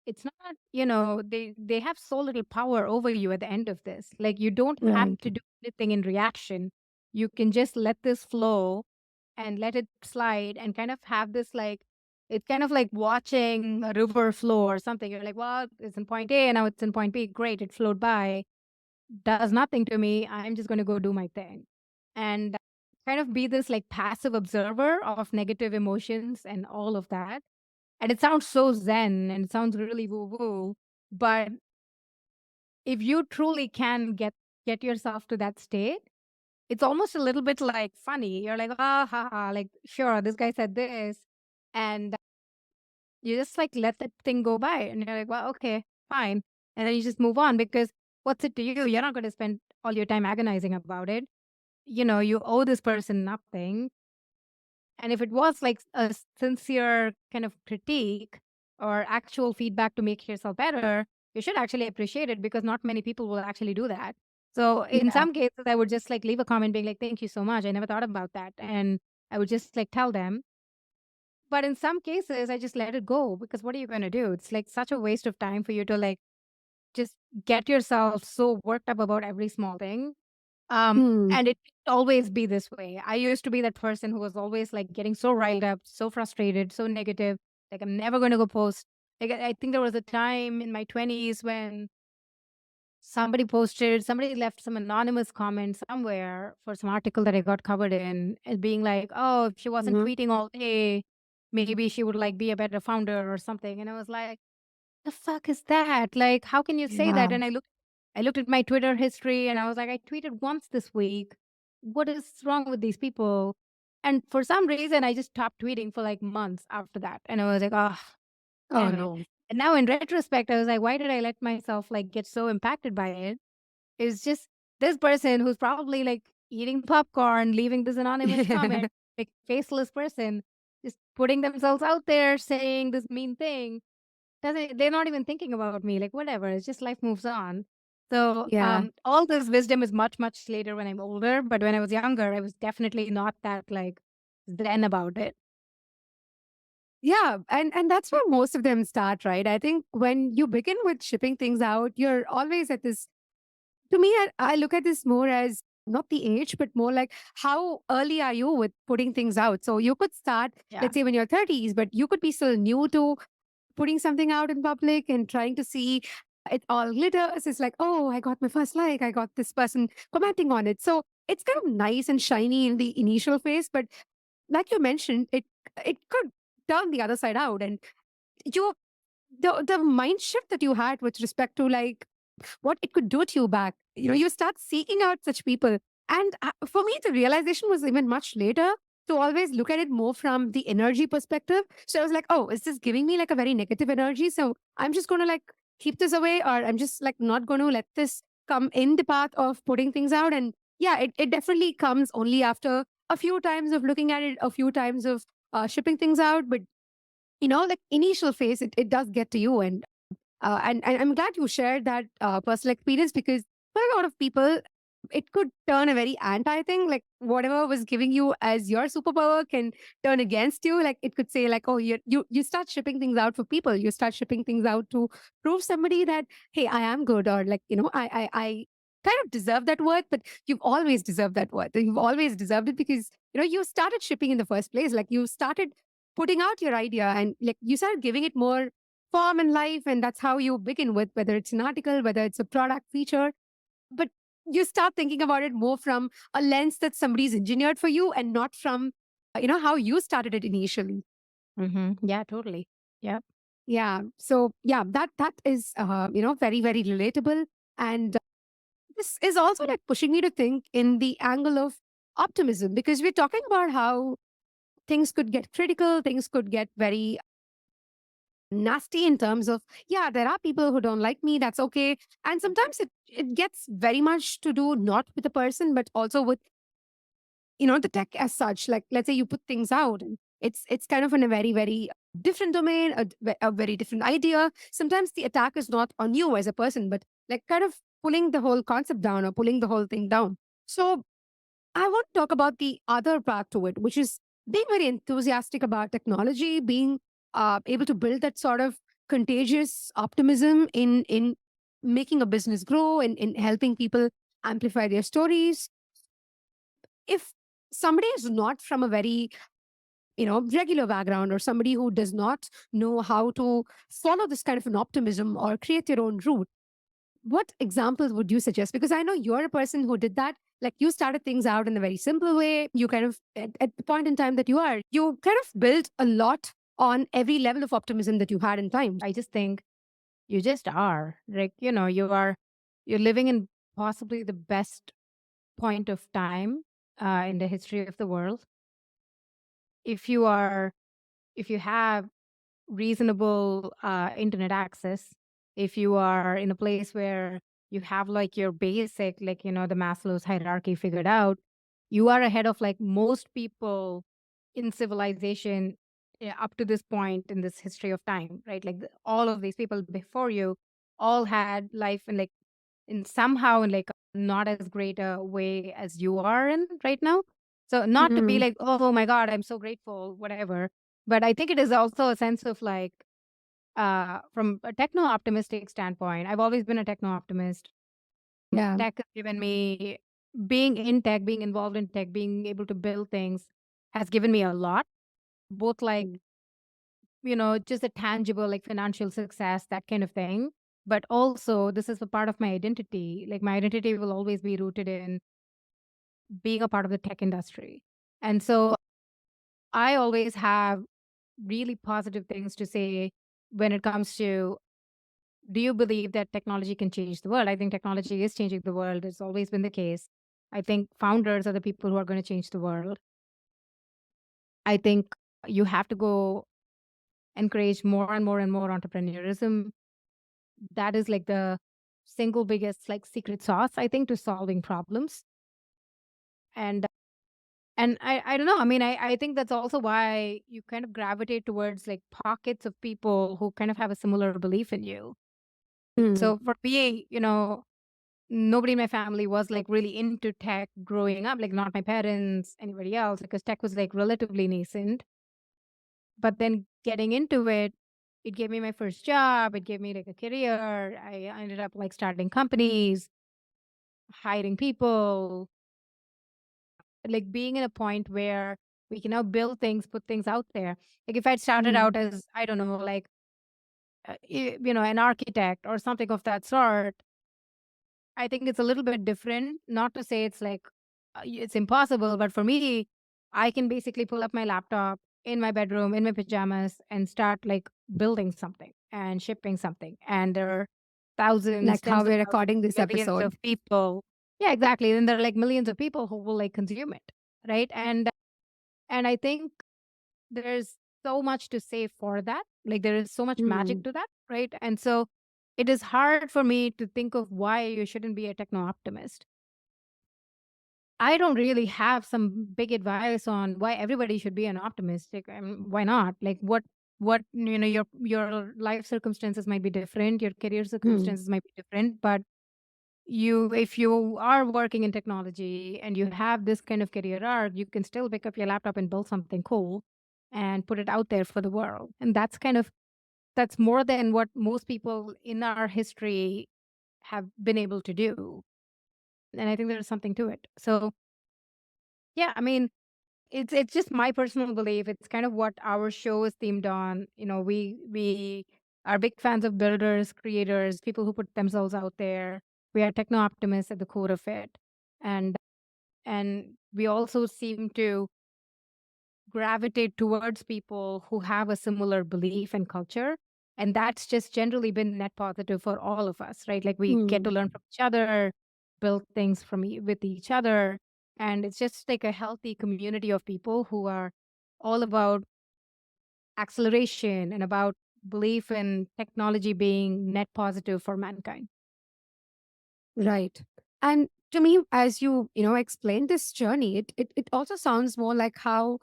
it's not, they have so little power over you at the end of this. Like you don't have Right. to do anything in reaction. You can just let this flow and let it slide and kind of have this like it's kind of like watching a river flow or something. You're like, well, it's in point A and now it's in point B. Great, it flowed by. Does nothing to me. I'm just going to go do my thing. And kind of be this like passive observer of negative emotions and all of that. And it sounds so zen and it sounds really woo woo. But if you truly can get yourself to that state, it's almost a little bit like funny. You're like, ah, ha, ha, like, sure, this guy said this. And You just like let that thing go by and you're like, well, okay, fine. And then you just move on because what's it to you? You're not going to spend all your time agonizing about it. You owe this person nothing. And if it was like a sincere kind of critique or actual feedback to make yourself better, you should actually appreciate it because not many people will actually do that. So in Yeah. some cases, I would just like leave a comment being like, thank you so much. I never thought about that. And I would just like tell them. But in some cases, I just let it go because what are you going to do? It's like such a waste of time for you to like just get yourself so worked up about every small thing. Hmm. And it always be this way. I used to be that person who was always like getting so riled up, so frustrated, so negative. Like I'm never going to go post. Like I think there was a time in my 20s when somebody left some anonymous comment somewhere for some article that I got covered in, and being like, "Oh, if she wasn't Mhm. tweeting all day, maybe she would like be a better founder or something." And I was like, "The fuck is that? Like, how can you say Yeah. that?" And I looked at my Twitter history and I was like, I tweeted once this week. What is wrong with these people? And for some reason, I just stopped tweeting for like months after that. And I was like, oh, Oh, damn it. no. And now in retrospect, I was like, why did I let myself like get so impacted by it? It's just this person who's probably like eating popcorn, leaving this anonymous comment, like faceless person, just putting themselves out there saying this mean thing doesn't they're not even thinking about me, like, whatever, it's just life moves on. So, Yeah. all this wisdom is much, much later when I'm older, but when I was younger, I was definitely not that, like, zen about it. Yeah, and that's where most of them start, right? I think when you begin with shipping things out, you're always at this. To me, I look at this more as not the age, but more like how early are you with putting things out? So you could start, Yeah. let's say, when you're 30s, but you could be still new to putting something out in public and trying to see it all glitters. It's like, oh, I got my first like, I got this person commenting on it. So it's kind of nice and shiny in the initial phase, but like you mentioned, it could turn the other side out, and you the mind shift that you had with respect to like what it could do to you back. You start seeking out such people. And for me, the realization was even much later to always look at it more from the energy perspective. So I was like, oh, is this giving me like a very negative energy? So I'm just going to like keep this away, or I'm just like not going to let this come in the path of putting things out. And yeah, it definitely comes only after a few times of looking at it, a few times of shipping things out. But, like initial phase, it does get to you. And I'm glad you shared that personal experience, because for a lot of people, it could turn a very anti thing. Like whatever was giving you as your superpower can turn against you. Like it could say, like, oh, you start shipping things out for people. You start shipping things out to prove somebody that, hey, I am good, or like, I kind of deserve that worth. But you've always deserved that worth. You've always deserved it because you started shipping in the first place. Like you started putting out your idea, and like you started giving it more form in life, and that's how you begin with, whether it's an article, whether it's a product feature. But you start thinking about it more from a lens that somebody's engineered for you, and not from how you started it initially. Yeah, totally. Yep. Yeah, so yeah, that is very, very relatable. And this is also like pushing me to think in the angle of optimism, because we're talking about how things could get critical, things could get very nasty in terms of, yeah, there are people who don't like me, that's okay. And sometimes it gets very much to do not with the person, but also with the tech as such. Like let's say you put things out, and it's kind of in a very, very different domain, a very different idea. Sometimes the attack is not on you as a person, but like kind of pulling the whole concept down, or pulling the whole thing down. So I want to talk about the other part to it, which is being very enthusiastic about technology, being able to build that sort of contagious optimism in making a business grow, and in helping people amplify their stories. If somebody is not from a very regular background, or somebody who does not know how to follow this kind of an optimism or create their own route, what examples would you suggest? Because I know you're a person who did that. Like you started things out in a very simple way. You kind of, at the point in time that you kind of built a lot on every level of optimism that you had in time. I just think you just are. Like, you're living in possibly the best point of time, in the history of the world. If you are if you have reasonable internet access, if you are in a place where you have like your basic, like, the Maslow's hierarchy figured out, you are ahead of like most people in civilization, up to this point in this history of time, right? Like all of these people before you all had life in like in somehow in like not as great a way as you are in right now. So not to be Mm, like, oh my God, I'm so grateful, whatever. But I think it is also a sense of like, from a techno optimistic standpoint, I've always been a techno optimist. yeah. Tech has given me being in tech, being involved in tech, being able to build things has given me a lot, both like, Mm, just a tangible, like financial success, that kind of thing. But also, this is a part of my identity. Like, my identity will always be rooted in being a part of the tech industry. And so I always have really positive things to say when it comes to, do you believe that technology can change the world? I think technology is changing the world. It's always been the case. I think founders are the people who are going to change the world. I think you have to go encourage more and more and more entrepreneurism. That is like the single biggest like secret sauce, I think, to solving problems. And I don't know. I mean, I think that's also why you kind of gravitate towards like pockets of people who kind of have a similar belief in you. mm, So for me, nobody in my family was like really into tech growing up, like not my parents, anybody else, because tech was like relatively nascent. But then getting into it, it gave me my first job. It gave me like a career. I ended up like starting companies, hiring people, like being in a point where we can now build things, put things out there. Like if I'd started mm, out as, I don't know, like, an architect or something of that sort, I think it's a little bit different. Not to say it's like it's impossible, but for me, I can basically pull up my laptop in my bedroom in my pajamas and start like building something and shipping something. And there are thousands, like how tens of we're thousands, recording this millions episode. of people. Yeah, exactly. Then there are like millions of people who will like consume it, right? And I think there's so much to say for that. Like there is so much magic Mm, to that, right? And so it is hard for me to think of why you shouldn't be a techno optimist. I don't really have some big advice on why everybody should be an optimistic. Why not? Like what your life circumstances might be different, your career mm, circumstances might be different, but if you are working in technology and you have this kind of career arc, you can still pick up your laptop and build something cool and put it out there for the world. And that's more than what most people in our history have been able to do. And I think there's something to it. So yeah, I mean, it's just my personal belief. It's kind of what our show is themed on. We are big fans of builders, creators, people who put themselves out there. We are techno optimists at the core of it, and and we also seem to gravitate towards people who have a similar belief and culture. And that's just generally been net positive for all of us, right? Like we get to mm. learn from each other, build things with each other. And it's just like a healthy community of people who are all about acceleration and about belief in technology being net positive for mankind. Right. And to me, as you explained this journey, it also sounds more like how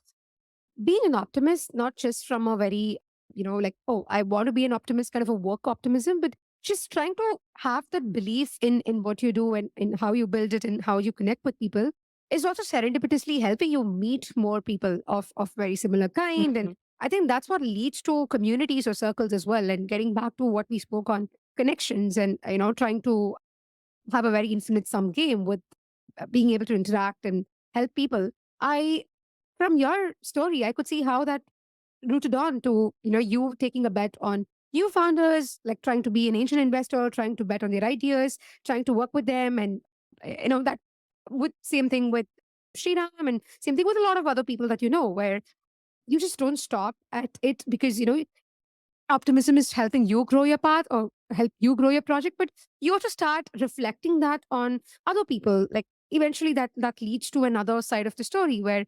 being an optimist, not just from a very like, oh, I want to be an optimist kind of a work optimism, but just trying to have that belief in what you do and in how you build it and how you connect with people is also serendipitously helping you meet more people of very similar kind. And Mhm. I think that's what leads to communities or circles as well. And getting back to what we spoke on connections and trying to have a very infinite sum game with being able to interact and help people. I From your story, I could see how that rooted on to you taking a bet on new founders, like trying to be an angel investor, trying to bet on their ideas, trying to work with them. And that with same thing with Shriram and same thing with a lot of other people that you know, where you just don't stop at it because optimism is helping you grow your path or help you grow your project, but you also start reflecting that on other people. Like eventually that leads to another side of the story where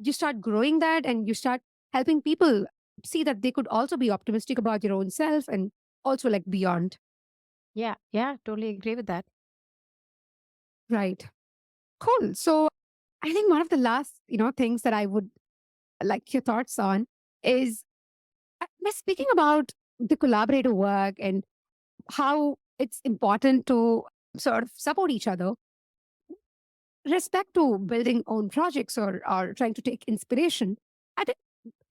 you start growing that and you start helping people. see that they could also be optimistic about their own self and also like beyond. Yeah, yeah, totally agree with that. Right. Cool. So I think one of the last, things that I would like your thoughts on is we're speaking about the collaborative work and how it's important to sort of support each other, respect to building own projects or trying to take inspiration. I think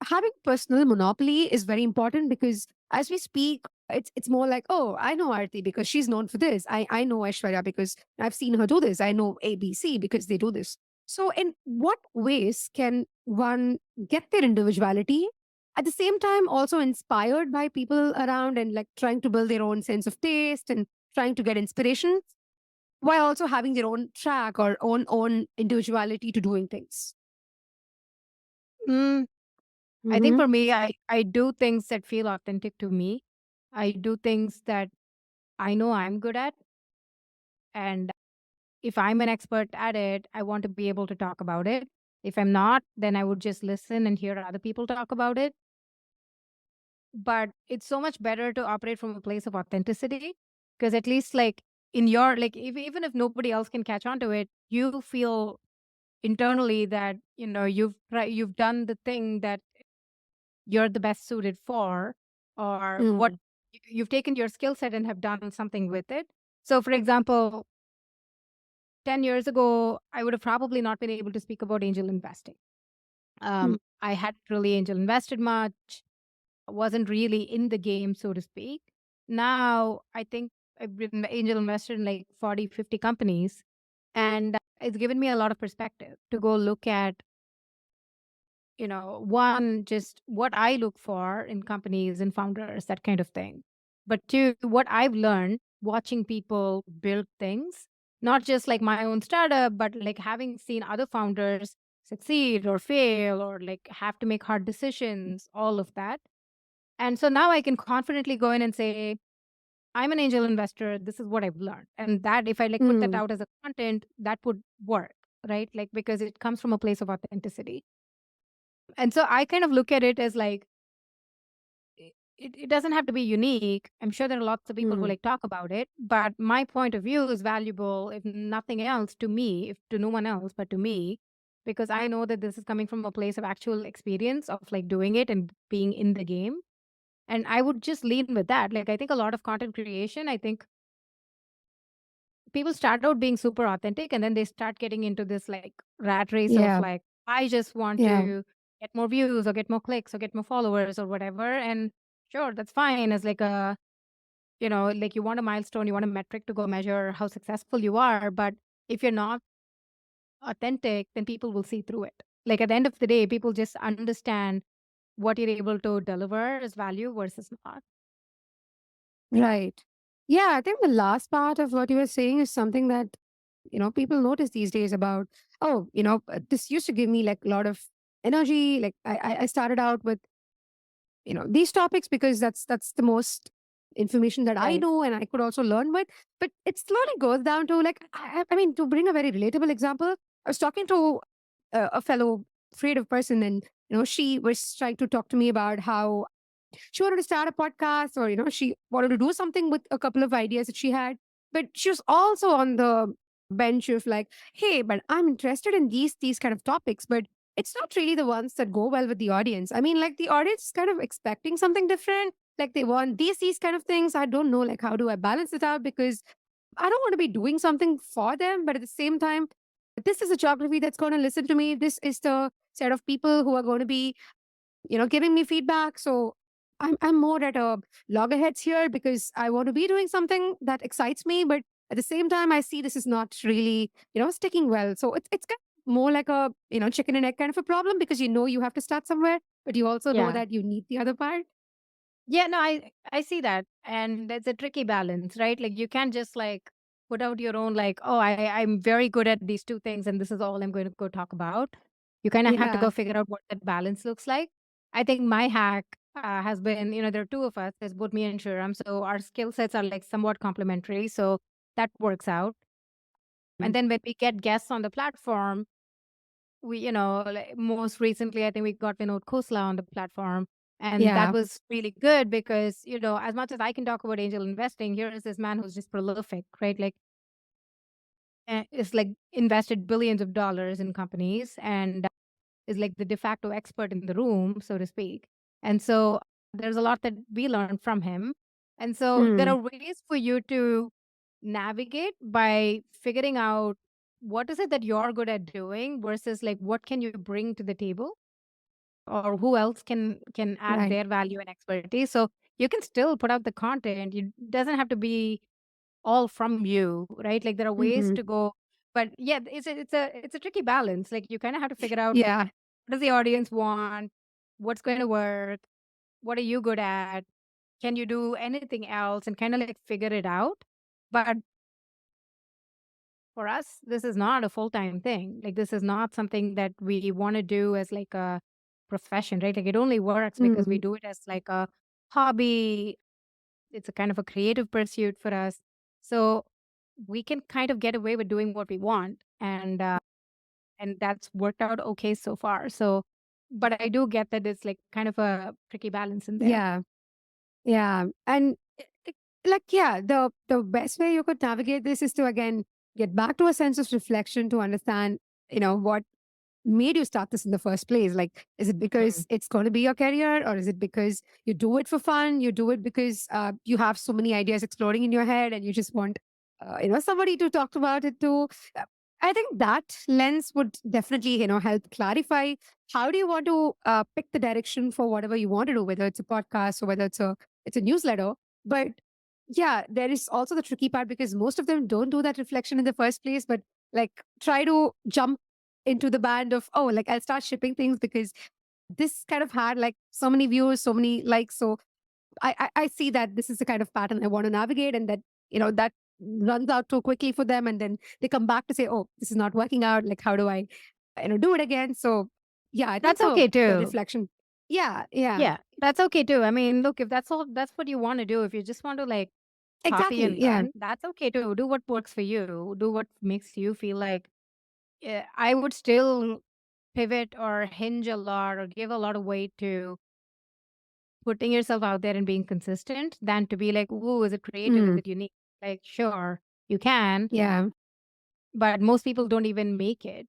having personal monopoly is very important because as we speak, it's more like, oh, I know Aarti because she's known for this. I know Aishwarya because I've seen her do this. I know ABC because they do this. So in what ways can one get their individuality at the same time also inspired by people around and like trying to build their own sense of taste and trying to get inspiration while also having their own track or own individuality to doing things? Mm, I think Mm-hmm. for me, I do things that feel authentic to me. I do things that I know I'm good at. And if I'm an expert at it, I want to be able to talk about it. If I'm not, then I would just listen and hear other people talk about it. But it's so much better to operate from a place of authenticity because at least like in your like even if nobody else can catch on to it, you feel internally that you've done the thing that you're the best suited for, or what Mm. you've taken your skill set and have done something with it. So for example, 10 years ago I would have probably not been able to speak about angel investing. Mm. I hadn't really angel invested much, wasn't really in the game, so to speak. Now, I think I've been angel invested in like 40, 50 companies, and it's given me a lot of perspective to go look at, one, just what I look for in companies and founders, that kind of thing. But two, what I've learned watching people build things, not just like my own startup, but like having seen other founders succeed or fail or like have to make hard decisions, all of that. And so now I can confidently go in and say, I'm an angel investor. This is what I've learned. And that if I like put that Mm. out as a content, that would work, right? Like because it comes from a place of authenticity. And so I kind of look at it as like it doesn't have to be unique. I'm sure there are lots of people who Mm. like talk about it, but my point of view is valuable, if nothing else, to me, if to no one else, but to me, because I know that this is coming from a place of actual experience of like doing it and being in the game. And I would just lean with that. Like, I think a lot of content creation, I think people start out being super authentic and then they start getting into this like rat race of Yeah. like, I just want Yeah. to get more views or get more clicks or get more followers or whatever. And sure, that's fine as like like you want a milestone, you want a metric to go measure how successful you are. But if you're not authentic, then people will see through it. Like at the end of the day, people just understand what you're able to deliver as value versus not. Right. Yeah, I think the last part of what you were saying is something that, people notice these days about, oh, this used to give me like a lot of energy. Like I started out with, these topics because that's the most information that I Right. know and I could also learn with. But it slowly goes down to like, I mean, to bring a very relatable example, I was talking to a fellow creative person and, she was trying to talk to me about how she wanted to start a podcast or she wanted to do something with a couple of ideas that she had, but she was also on the bench of like, hey, but I'm interested in these kind of topics, but it's not really the ones that go well with the audience. I mean, like the audience is kind of expecting something different, like they want these kind of things. I don't know, like how do I balance it out, because I don't want to be doing something for them, but at the same time, this is a geography that's going to listen to me. This is the set of people who are going to be giving me feedback. So I'm more at a loggerheads here because I want to be doing something that excites me, but at the same time, I see this is not really sticking well. So it's kind of more like a chicken and egg kind of a problem because you have to start somewhere, but you also know Yeah. that you need the other part. Yeah, no, I see that. And it's a tricky balance, right? Like you can't just like put out your own like, oh, I'm very good at these two things and this is all I'm going to go talk about. You kind of have to Yeah. go figure out what that balance looks like. I think my hack has been, there are two of us. There's both me and Shriram. So our skill sets are like somewhat complementary. So that works out. And Mm. then when we get guests on the platform, we, like most recently, I think we got Vinod Khosla on the platform. And that Yeah. was really good because, as much as I can talk about angel investing, here is this man who's just prolific, right? Like, is like invested billions of dollars in companies and is like the de facto expert in the room, so to speak. And so there's a lot that we learn from him. And so there Mm, are ways for you to navigate by figuring out what is it that you're good at doing versus like what can you bring to the table or who else can add right. their value and expertise. So you can still put out the content. It doesn't have to be all from you, right? Like there are ways Hmm. to go, but yeah, it's a tricky balance. Like you kind of have to figure out Yeah. what does the audience want, what's going to work, what are you good at, can you do anything else, and kind of like figure it out. But for us, this is not a full time thing. Like this is not something that we want to do as like a profession, right? Like it only works because we Mm, do it as like a hobby. It's a kind of a creative pursuit for us. So we can kind of get away with doing what we want, and that's worked out okay so far. So, but I do get that it's like kind of a tricky balance in there. yeah. Yeah. And like, yeah, the best way you could navigate this is to again get back to a sense of reflection to understand, what made you start this in the first place? Like, is it Mm. because it's going to be your career, or is it because you do it for fun? You do it because you have so many ideas exploding in your head, and you just want, somebody to talk about it to. Uh, I think that lens would definitely, help clarify how do you want to pick the direction for whatever you want to do, whether it's a podcast or whether it's a newsletter. But yeah, there is also the tricky part because most of them don't do that reflection in the first place, but like try to jump into the band of, oh, like I'll start shipping things because this kind of had like so many views, so many likes. So I see that this is the kind of pattern I want to navigate, and that, that runs out too quickly for them. And then they come back to say, oh, this is not working out. Like, how do I, do it again? So yeah, I think That's the okay the too. reflection. Yeah, yeah. Yeah, that's okay too. I mean, look, if that's what you want to do, if you just want to like copy Exactly. and Yeah. learn, that's okay too. Do what works for you. Do what makes you feel like. I would still pivot or hinge a lot or give a lot of weight to putting yourself out there and being consistent than to be like, "Ooh, is it creative? Is Mm, it unique?" Like, sure, you can, yeah. but most people don't even make it,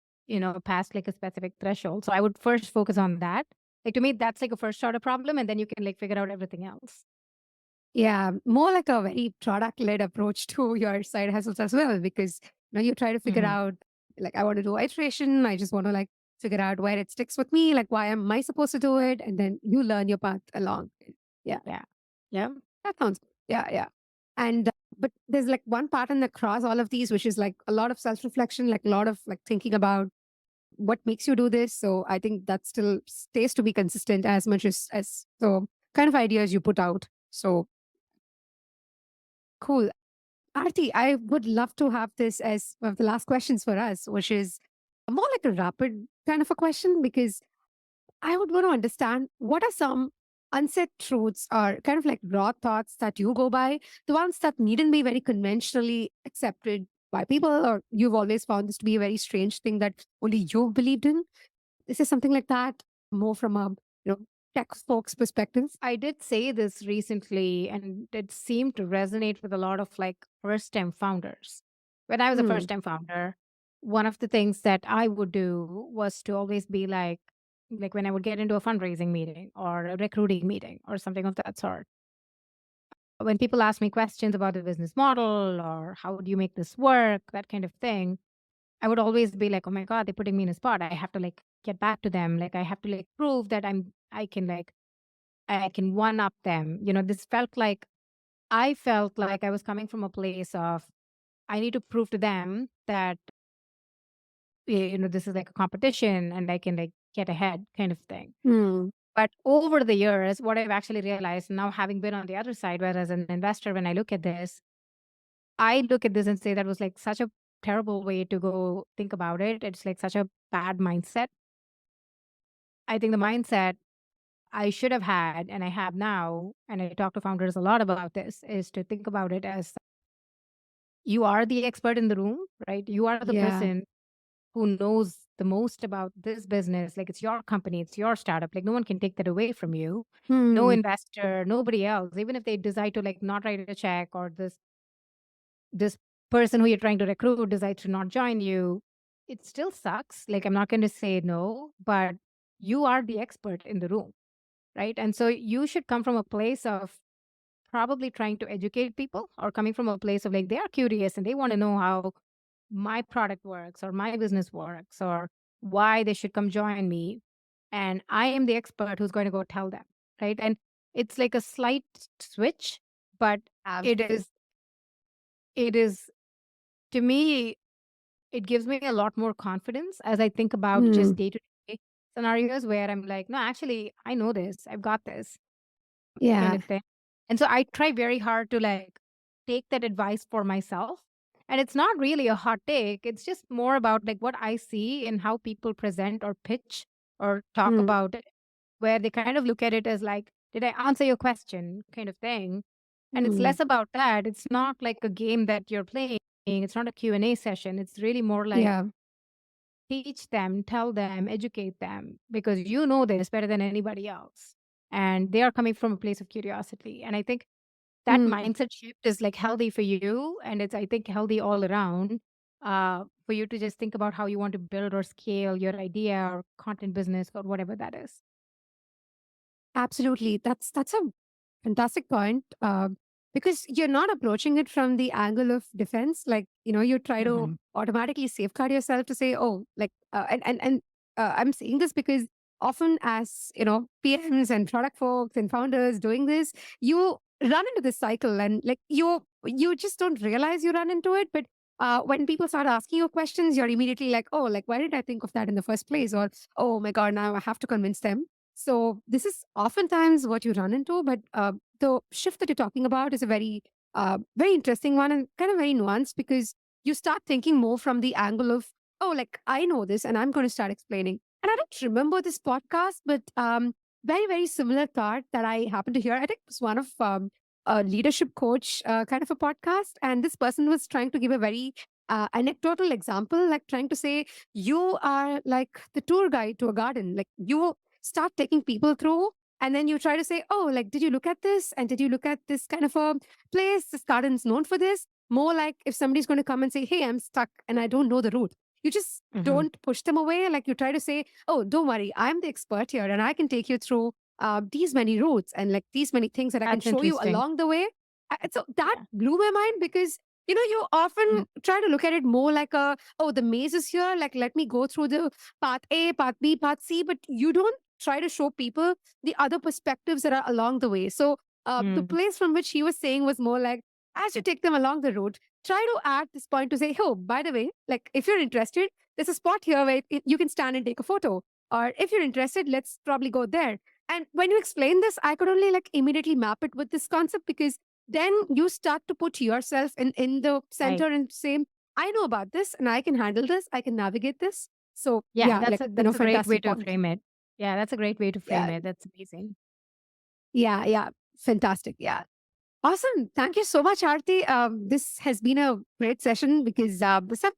past like a specific threshold. So I would first focus on that. Like to me, that's like a first order problem, and then you can like figure out everything else. Yeah, more like a very product-led approach to your side hustles as well, because you try to figure Hmm. out, like, I want to do iteration. I just want to like figure out where it sticks with me. Like, why am I supposed to do it? And then you learn your path along. Yeah, Yeah. Yeah. that sounds good. Yeah, yeah. And but there's like one pattern across all of these, which is like a lot of self-reflection, like a lot of like thinking about what makes you do this. So I think that still stays to be consistent as much as so kind of ideas you put out. So cool. Aarti, I would love to have this as one of the last questions for us, which is more like a rapid kind of a question, because I would want to understand what are some unsaid truths or kind of like raw thoughts that you go by, the ones that needn't be very conventionally accepted by people, or you've always found this to be a very strange thing that only you've believed in. This is something like that, more from a tech folks perspective. I did say this recently, and it seemed to resonate with a lot of like first time founders. When I was a Hmm. first time founder, one of the things that I would do was to always be like when I would get into a fundraising meeting or a recruiting meeting or something of that sort. When people ask me questions about the business model or how would you make this work, that kind of thing, I would always be like, oh my God, they're putting me in a spot. I have to like get back to them. Like I have to like prove that I can one up them. This felt like I felt like I was coming from a place of I need to prove to them that this is like a competition and I can like get ahead kind of thing. Hmm. But over the years, what I've actually realized now, having been on the other side, where as an investor, when I look at this and say that was like such a terrible way to go think about it. It's like such a bad mindset. I think the mindset I should have had and I have now, and I talk to founders a lot about this, is to think about it as you are the expert in the room, right? You are the Yeah. person who knows the most about this business, like it's your company, it's your startup, like no one can take that away from you. No Hmm. investor, nobody else, even if they decide to like not write a check, or this person who you're trying to recruit decides to not join you, it still sucks. Like, I'm not going to say no, but you are the expert in the room, right? And so you should come from a place of probably trying to educate people, or coming from a place of like they are curious and they want to know how my product works or my business works, or why they should come join me. And I am the expert who's going to go tell them, right? And it's like a slight switch, but Yeah. it is to me, it gives me a lot more confidence as I think about just Hmm. day to day scenarios where I'm like, no, actually, I know this, I've got this kind Yeah. of thing. And so I try very hard to like take that advice for myself. And it's not really a hot take. It's just more about like what I see and how people present or pitch or talk Hmm. about it, where they kind of look at it as like, did I answer your question kind of thing? And it's Hmm. less about that. It's not like a game that you're playing. It's not a Q&A session. It's really more like Yeah. teach them, tell them, educate them, because you know this better than anybody else. And they are coming from a place of curiosity. And I think that Hmm. mindset shift is like healthy for you. And it's, I think, healthy all around, for you to just think about how you want to build or scale your idea or content business or whatever that is. Absolutely. That's a fantastic point. Because you're not approaching it from the angle of defense. Like, you try to Hmm. automatically safeguard yourself to say, oh, like, and I'm saying this because often as, PMs and product folks and founders doing this, you run into this cycle and like you just don't realize you run into it. But when people start asking you questions, you're immediately like, oh, like, why did I think of that in the first place? Or, oh my God, now I have to convince them. So this is oftentimes what you run into, but the shift that you're talking about is a very interesting one and kind of very nuanced because you start thinking more from the angle of, oh, like I know this and I'm going to start explaining. And I don't remember this podcast, but very, very similar thought that I happened to hear. I think it was one of a leadership coach kind of a podcast. And this person was trying to give a very anecdotal example, like trying to say, you are like the tour guide to a garden. Like you start taking people through and then you try to say, oh, like, did you look at this? And did you look at this kind of a place? This garden's known for this. More like if somebody's going to come and say, hey, I'm stuck and I don't know the route. You just Hmm. don't push them away. Like you try to say, oh, don't worry, I'm the expert here and I can take you through these many routes and like these many things that I can That's show you interesting. along the way. So that Yeah. blew my mind because you Mhm. often try to look at it more like oh, the maze is here. Like, let me go through the path A, path B, path C, but you don't try to show people the other perspectives that are along the way. So the Mm. place from which he was saying was more like, as you take them along the route, try to add this point to say, oh, by the way, like if you're interested, there's a spot here where you can stand and take a photo. Or if you're interested, let's probably go there. And when you explain this, I could only like immediately map it with this concept because then you start to put yourself in the Right. center and say, I know about this and I can handle this, I can navigate this. So Yeah, yeah, like, that's a great way fantastic to point. frame it. Yeah, that's a great way to frame Yeah. it. That's amazing. Yeah. Yeah. Fantastic. Yeah. Awesome. Thank you so much, Aarti. This has been a great session because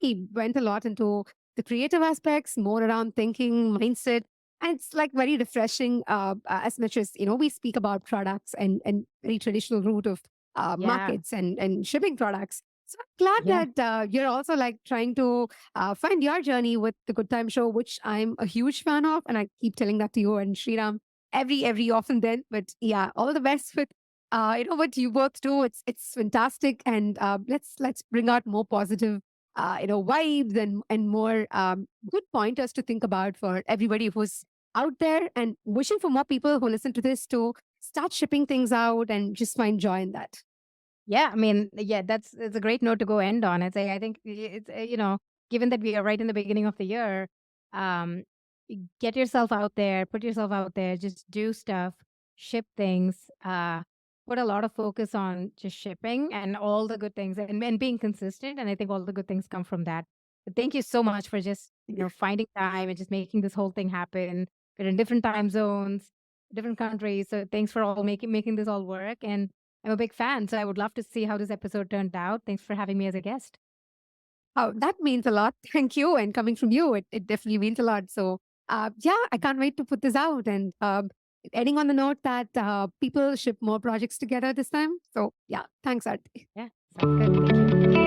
we went a lot into the creative aspects, more around thinking, mindset, and it's like very refreshing as much as, we speak about products and very traditional route of Yeah. markets and shipping products. So I'm Yeah. glad that you're also like trying to find your journey with the Good Time Show, which I'm a huge fan of. And I keep telling that to you and Shriram every often then. But yeah, all the best with what you both do. It's fantastic, and let's bring out more positive, vibes and more good pointers to think about for everybody who's out there, and wishing for more people who listen to this to start shipping things out and just find joy in that. Yeah, I mean, yeah, that's it's a great note to go end on. I think it's given that we are right in the beginning of the year, um, get yourself out there, put yourself out there, just do stuff, ship things, put a lot of focus on just shipping and all the good things and being consistent. And I think all the good things come from that. But thank you so much for just finding time and just making this whole thing happen. We're in different time zones, different countries, so thanks for all making this all work. And I'm a big fan, so I would love to see how this episode turned out. Thanks for having me as a guest. Oh, that means a lot. Thank you. And coming from you, it definitely means a lot. So, yeah, I can't wait to put this out. And ending on the note that people ship more projects together this time. So, yeah, thanks, Aarti. Yeah, sounds good. Thank you.